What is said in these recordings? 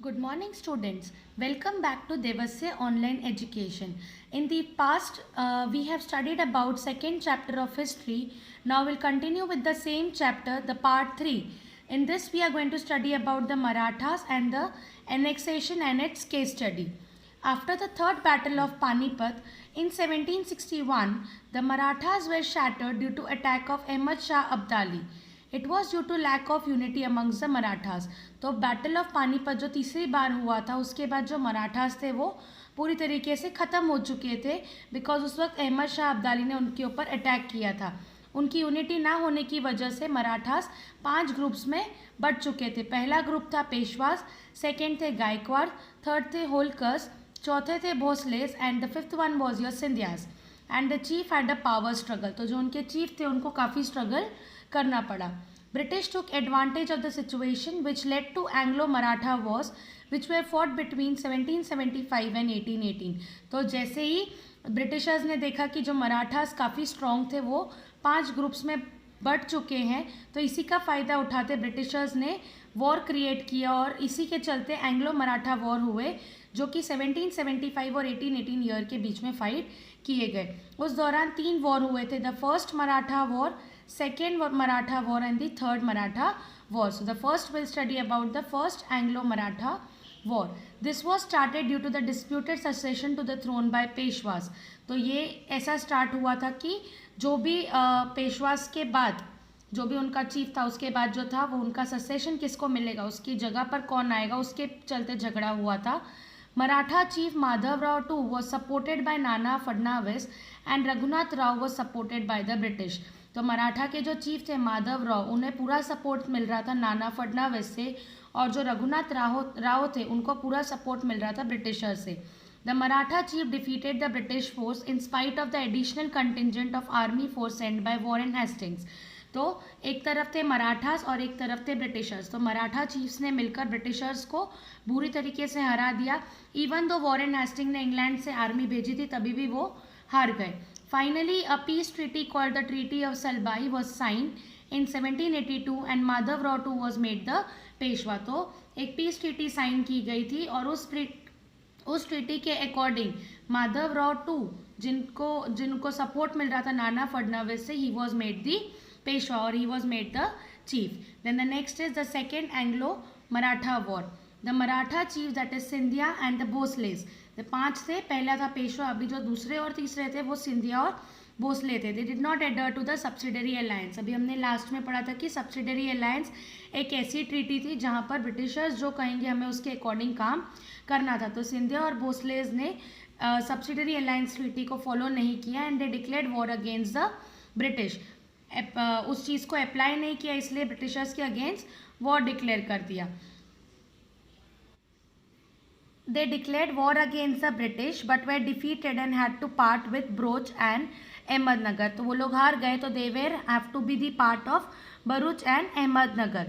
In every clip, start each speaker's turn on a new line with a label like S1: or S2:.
S1: Good morning, students. Welcome back to Devasya Online Education. In the past, we have studied about second chapter of history. Now we'll continue with the same chapter, the part 3. In this, we are going to study about the Marathas and the annexation and its case study. After the third battle of Panipat in 1761, the Marathas were shattered due to attack of Ahmad Shah Abdali. It was due to lack of unity amongst the Marathas. तो battle of Panipat जो तीसरी बार हुआ था उसके बाद जो मराठास थे वो पूरी तरीके से ख़त्म हो चुके थे बिकॉज उस वक्त अहमद शाह अब्दाली ने उनके ऊपर अटैक किया था. उनकी यूनिटी ना होने की वजह से मराठास 5 ग्रुप्स में बट चुके थे. पहला ग्रुप था पेशवास, सेकेंड थे गायकवाड़, थर्ड थे होलकर्स, चौथे थे Bhosles and the fifth one was your Scindias. And the chief had a power struggle. तो जो उनके चीफ थे उनको काफ़ी स्ट्रगल करना पड़ा. British took advantage of the situation which led to Anglo-Maratha wars which were fought between 1775 and 1818. तो जैसे ही ब्रिटिशर्स ने देखा कि जो मराठास काफ़ी स्ट्रॉन्ग थे वो 5 ग्रुप्स में बट चुके हैं, तो इसी का फ़ायदा उठाते ब्रिटिशर्स ने वॉर क्रिएट किया और इसी के चलते एंग्लो मराठा वॉर हुए जो कि 1775 और 1818 ईयर के बीच में फाइट किए गए. उस दौरान 3 वॉर हुए थे, the first Maratha war, second Maratha war and the third Maratha war. So the first we'll study about the first Anglo-Maratha war. This was started due to the disputed succession to the throne by Peshwas. तो ये ऐसा start हुआ था कि जो भी पेशवास के बाद जो भी उनका चीफ था उसके बाद जो था वो उनका सक्सेशन किसको मिलेगा, उसकी जगह पर कौन आएगा, उसके चलते झगड़ा हुआ था. Maratha chief Madhav Rao two was supported by Nana Phadnavis and Raghunath Rao was supported by the British. तो मराठा के जो चीफ थे माधव राव उन्हें पूरा सपोर्ट मिल रहा था नाना फडनाविस से, और जो रघुनाथ राव थे उनको पूरा सपोर्ट मिल रहा था ब्रिटिशर से. The Maratha chief defeated the British force in spite of the additional contingent of army force send by Warren Hastings. तो एक तरफ थे मराठास और एक तरफ थे ब्रिटिशर्स. तो मराठा चीफ्स ने मिलकर ब्रिटिशर्स को बुरी तरीके से हरा दिया. इवन दो वॉरेन हेस्टिंग ने इंग्लैंड से आर्मी भेजी थी तभी भी वो हार गए. Finally, a peace treaty called the Treaty of Salbai was signed in 1782 and Madhav Rao too was made the Peshwa. तो एक पीस ट्रीटी साइन की गई थी और उस ट्रीटी के अकॉर्डिंग माधव राव टू जिनको सपोर्ट मिल रहा था नाना फडनाविस से, he was made the Peshwa और he was made the chief. Then the next is the second Anglo Maratha war. The Maratha chief that is Scindia and the Bhosles. 5 थे, पहला था पेशवा, अभी जो दूसरे और तीसरे थे वो सिंधिया और भोसले थे. They did not adhere to the subsidiary alliance. अभी हमने लास्ट में पढ़ा था कि सब्सिडरी अलायंस एक ऐसी ट्रीटी थी जहाँ पर ब्रिटिशर्स जो कहेंगे हमें उसके अकॉर्डिंग काम करना था. तो सिंधिया और भोसलेज ने सब्सिडरी अलायंस ट्रीटी को फॉलो नहीं किया and they declared war against the British. उस चीज़ को अप्लाई नहीं किया इसलिए ब्रिटिशर्स के अगेंस्ट वॉर डिक्लेयर कर दिया. They declared war against the British but were defeated and had to part with Bhuj and Ahmednagar. तो वो लोग हार गए तो they were have to be the part of Bharuch and Ahmednagar.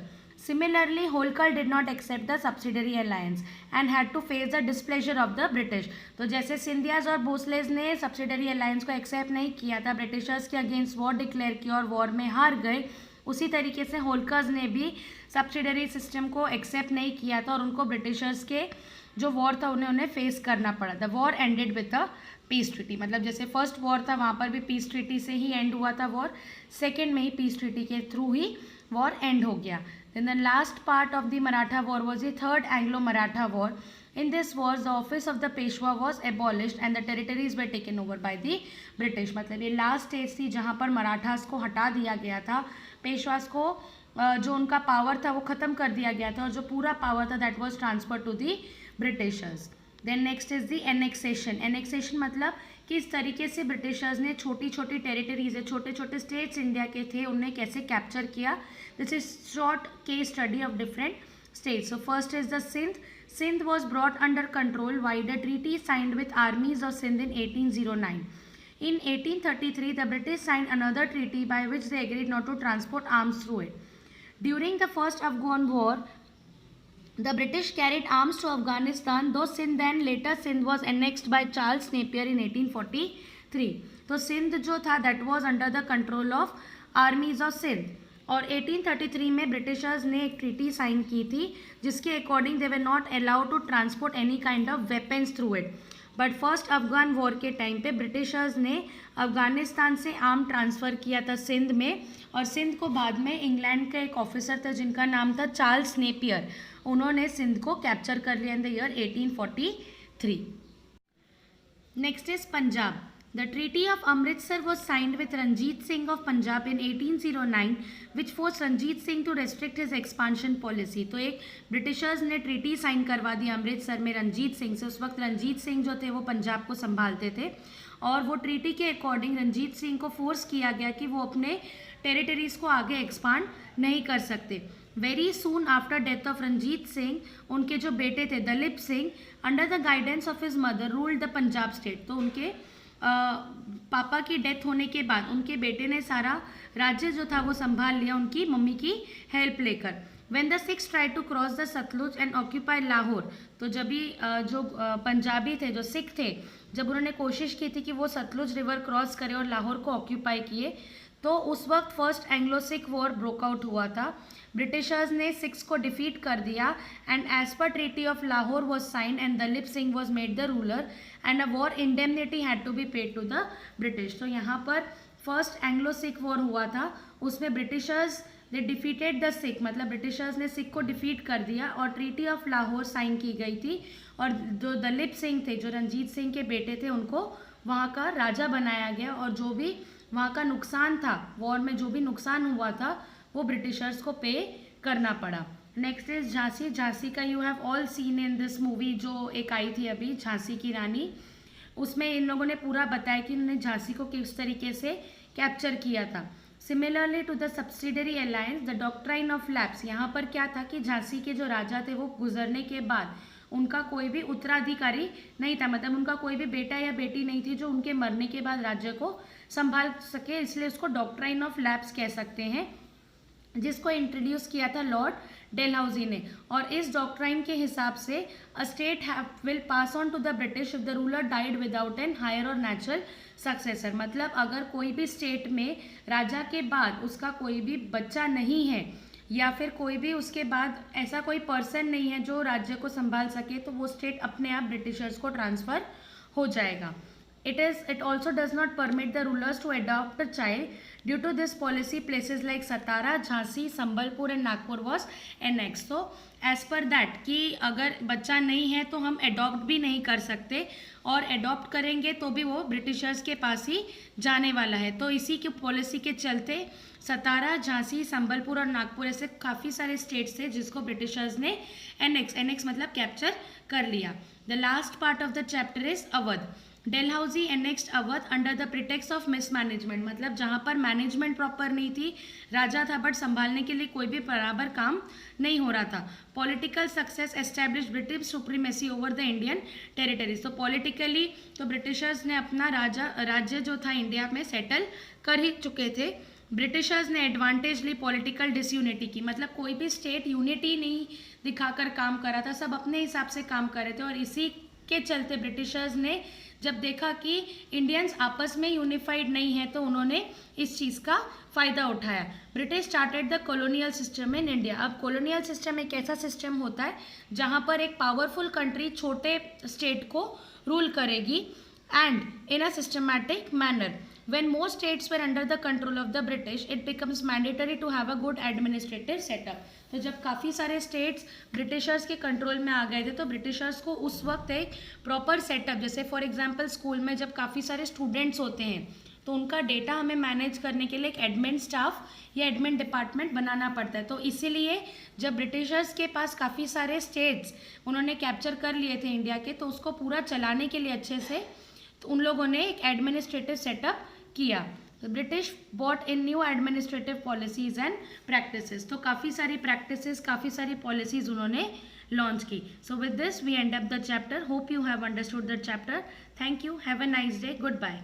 S1: Similarly, Holkar did not accept the subsidiary alliance and had to face the displeasure of the British. तो जैसे सिंधियाज और भोसलेज ने सब्सिडरी अलायंस को एक्सेप्ट नहीं किया था, Britishers के against war declare किया और वॉर में हार गए, उसी तरीके से होलकर्स ने भी सब्सिडरी सिस्टम को एक्सेप्ट नहीं किया था और उनको ब्रिटिशर्स के जो वॉर था उन्हें फेस करना पड़ा. The war ended with a peace treaty. मतलब जैसे फर्स्ट वॉर था वहाँ पर भी पीस ट्रीटी से ही एंड हुआ था वॉर, सेकेंड में ही पीस ट्रीटी के थ्रू ही वॉर एंड हो गया. Then the last part of the Maratha war was the third Anglo Maratha war. In this war, the office of the Peshwa was abolished and the territories were taken over by the British. मतलब ये last stage थी जहाँ पर मराठास को हटा दिया गया था, पेशवास को जो उनका पावर था वो ख़त्म कर दिया गया था और जो पूरा पावर था that was transfer to the Britishers. Then next is the annexation. Annexation मतलब किस तरीके से ब्रिटिशर्स ने छोटी छोटी टेरिटरीज, छोटे छोटे स्टेट्स इंडिया के थे, उन्हें कैसे कैप्चर किया. This is short case study of different states. So first is the Sindh. Sindh was brought under control by the treaty signed with armies of Sindh in 1809. In 1833, the British signed another treaty by which they agreed not to transport arms through it. During the first Afghan war, the British carried arms to Afghanistan, though Sindh then later Sindh was annexed by Charles Napier in 1843. तो सिंध जो था that was under the control of armies of Sindh. और 1833 में Britishers ने एक treaty sign की थी जिसके according they were not allowed to transport any kind of weapons through it. But first Afghan war के टाइम पे ब्रिटिशर्स ने अफगानिस्तान से आर्म ट्रांसफ़र किया था सिंध में, और सिंध को बाद में इंग्लैंड का एक ऑफिसर था जिनका नाम था चार्ल्स नेपियर, उन्होंने सिंध को कैप्चर कर लिया in the year 1843। Next is Punjab. The Treaty of Amritsar was signed with Ranjit Singh of Punjab in 1809, which forced Ranjit Singh to restrict his expansion policy. तो एक ब्रिटिशर्स ने ट्रीटी साइन करवा दी अमृतसर में रंजीत सिंह से। उस वक्त रंजीत सिंह जो थे वो पंजाब को संभालते थे, और वो ट्रीटी के अकॉर्डिंग रंजीत सिंह को फोर्स किया गया कि वो अपने टेरिटरीज को आगे एक्सपांड नहीं कर सकते। Very soon after death of Ranjit Singh, उनके जो बेटे थे Dalip Singh, under the guidance of his mother ruled the Punjab state. तो उनके पापा की डेथ होने के बाद उनके बेटे ने सारा राज्य जो था वो संभाल लिया उनकी मम्मी की हेल्प लेकर। When the Sikhs tried to cross the Sutlej and occupy Lahore, तो जब भी जो पंजाबी थे, जो सिख थे, जब उन्होंने कोशिश की थी कि वो सतलुज रिवर क्रॉस करें और लाहौर को ऑक्यूपाई किए, तो उस वक्त first Anglo Sikh war broke out हुआ था। ब्रिटिशर्स ने सिख्स को डिफीट कर दिया and as per treaty of Lahore was sign and Dalip Singh was made the ruler and a war indemnity had to be paid to the British. तो यहाँ पर फर्स्ट एंग्लो सिख वॉर हुआ था, उसमें Britishers they defeated the Sikh, मतलब Britishers ने सिख को defeat कर दिया और ट्रीटी ऑफ लाहौर साइन की गई थी, और जो दलीप सिंह थे, जो रंजीत सिंह के बेटे थे, उनको वहाँ का राजा बनाया गया, और जो भी वहाँ का नुकसान था वॉर में, जो भी नुकसान हुआ था वो ब्रिटिशर्स को पे करना पड़ा। Next is Jhansi. झांसी का you have all seen in this movie, जो एक आई थी अभी झांसी की रानी, उसमें इन लोगों ने पूरा बताया कि उन्होंने झांसी को किस तरीके से कैप्चर किया था। Similarly to the subsidiary alliance the doctrine of lapse, यहाँ पर क्या था कि झांसी के जो राजा थे वो गुजरने के बाद उनका कोई भी उत्तराधिकारी नहीं था, मतलब उनका कोई भी बेटा या बेटी नहीं थी जो उनके मरने के बाद राज्य को संभाल सके, इसलिए उसको डॉक्ट्राइन ऑफ लैप्स कह सकते हैं, जिसको इंट्रोड्यूस किया था लॉर्ड डेलहाउजी ने। और इस डॉक्ट्राइन के हिसाब से a state will pass on to the British if the ruler died without an heir और नेचुरल सक्सेसर, मतलब अगर कोई भी स्टेट में राजा के बाद उसका कोई भी बच्चा नहीं है या फिर कोई भी उसके बाद ऐसा कोई पर्सन नहीं है जो राज्य को संभाल सके, तो वो स्टेट अपने आप ब्रिटिशर्स को ट्रांसफ़र हो जाएगा। It also does not permit the rulers to adopt a child. Due to this policy, places like Satara, Jhansi, Sambalpur and Nagpur was annexed. So as per that कि अगर बच्चा नहीं है तो हम अडॉप्ट भी नहीं कर सकते, और अडॉप्ट करेंगे तो भी वो ब्रिटिशर्स के पास ही जाने वाला है। तो इसी की पॉलिसी के चलते सतारा, झांसी, संबलपुर और नागपुर ऐसे काफ़ी सारे स्टेट्स थे जिसको ब्रिटिशर्स ने एनेक्स मतलब कैप्चर कर लिया। The last part of the chapter is Awadh. Dalhousie annexed Awadh under the pretext of mismanagement, मतलब जहाँ पर मैनेजमेंट प्रॉपर नहीं थी, राजा था बट संभालने के लिए कोई भी बराबर काम नहीं हो रहा था। Political success establish British supremacy over the Indian territories, तो पॉलिटिकली तो ब्रिटिशर्स ने अपना राज्य जो था इंडिया में सेटल कर ही चुके थे। ब्रिटिशर्स ने एडवांटेजली पॉलिटिकल डिसयूनिटी की, मतलब कोई भी स्टेट यूनिटी नहीं दिखाकर काम कर रहा था, सब अपने हिसाब से काम कर रहे थे, और इसी के चलते ब्रिटिशर्स ने जब देखा कि इंडियंस आपस में यूनिफाइड नहीं है तो उन्होंने इस चीज़ का फ़ायदा उठाया। British started the colonial system in India. अब कॉलोनियल सिस्टम एक ऐसा सिस्टम होता है जहाँ पर एक पावरफुल कंट्री छोटे स्टेट को रूल करेगी, and in a systematic manner. When most states were under the control of the British, it becomes mandatory to have a good administrative setup. तो जब काफ़ी सारे स्टेट्स ब्रिटिशर्स के कंट्रोल में आ गए थे तो ब्रिटिशर्स को उस वक्त एक प्रॉपर सेटअप, जैसे फॉर एग्जांपल स्कूल में जब काफ़ी सारे स्टूडेंट्स होते हैं तो उनका डेटा हमें मैनेज करने के लिए एक एडमिन स्टाफ या एडमिन डिपार्टमेंट बनाना पड़ता है। तो इसीलिए जब ब्रिटिशर्स के पास काफ़ी सारे स्टेट्स उन्होंने कैप्चर कर लिए थे इंडिया के, तो उसको पूरा चलाने के लिए अच्छे से तो उन लोगों ने एक एडमिनिस्ट्रेटिव सेटअप किया। तो British bought in new administrative policies and practices, तो काफ़ी सारी प्रैक्टिसेस, काफ़ी सारी पॉलिसीज उन्होंने लॉन्च की। So with this we end up the chapter. Hope you have understood the chapter. Thank you, have a nice day, good bye.